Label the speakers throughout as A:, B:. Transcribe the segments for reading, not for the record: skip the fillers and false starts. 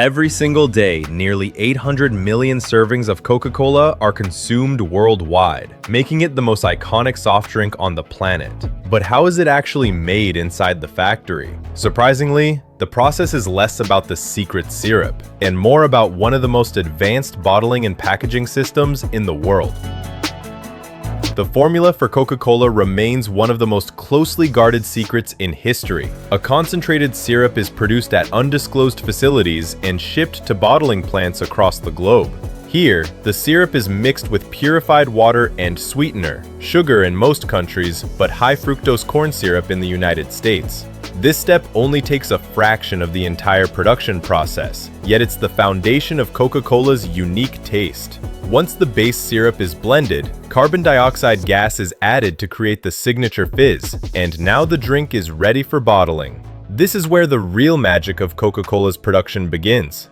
A: Every single day, nearly 800 million servings of Coca-Cola are consumed worldwide, making it the most iconic soft drink on the planet. But how is it actually made inside the factory? Surprisingly, the process is less about the secret syrup and more about one of the most advanced bottling and packaging systems in the world. The formula for Coca-Cola remains one of the most closely guarded secrets in history. A concentrated syrup is produced at undisclosed facilities and shipped to bottling plants across the globe. Here, the syrup is mixed with purified water and sweetener, sugar in most countries, but high-fructose corn syrup in the United States. This step only takes a fraction of the entire production process, yet it's the foundation of Coca-Cola's unique taste. Once the base syrup is blended, carbon dioxide gas is added to create the signature fizz, and now the drink is ready for bottling. This is where the real magic of Coca-Cola's production begins.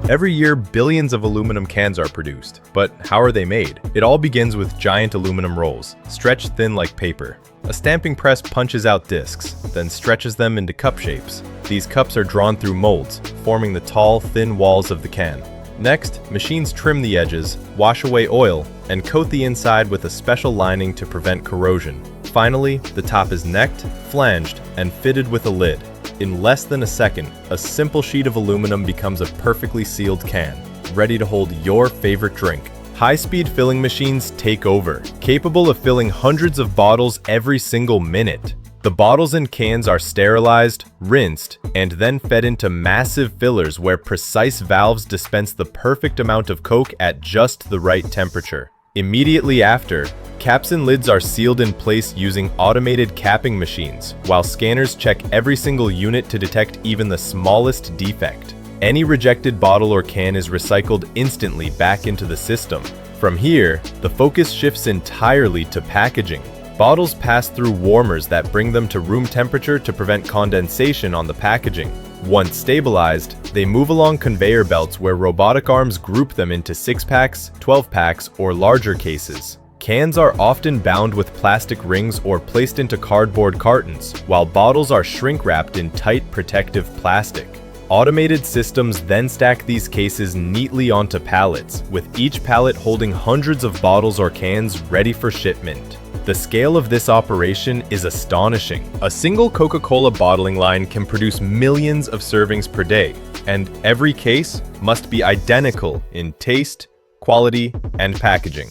A: Every year, billions of aluminum cans are produced. But how are they made? It all begins with giant aluminum rolls, stretched thin like paper. A stamping press punches out discs, then stretches them into cup shapes. These cups are drawn through molds, forming the tall, thin walls of the can. Next, machines trim the edges, wash away oil, and coat the inside with a special lining to prevent corrosion. Finally, the top is necked, flanged, and fitted with a lid. In less than a second, a simple sheet of aluminum becomes a perfectly sealed can, ready to hold your favorite drink. High-speed filling machines take over, capable of filling hundreds of bottles every single minute. The bottles and cans are sterilized, rinsed, and then fed into massive fillers where precise valves dispense the perfect amount of Coke at just the right temperature. Immediately after, caps and lids are sealed in place using automated capping machines, while scanners check every single unit to detect even the smallest defect. Any rejected bottle or can is recycled instantly back into the system. From here, the focus shifts entirely to packaging. Bottles pass through warmers that bring them to room temperature to prevent condensation on the packaging. Once stabilized, they move along conveyor belts where robotic arms group them into 6-packs, 12-packs, or larger cases. Cans are often bound with plastic rings or placed into cardboard cartons, while bottles are shrink-wrapped in tight protective plastic. Automated systems then stack these cases neatly onto pallets, with each pallet holding hundreds of bottles or cans ready for shipment. The scale of this operation is astonishing. A single Coca-Cola bottling line can produce millions of servings per day, and every case must be identical in taste, quality, and packaging,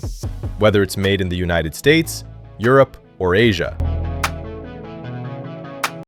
A: whether it's made in the United States, Europe, or Asia.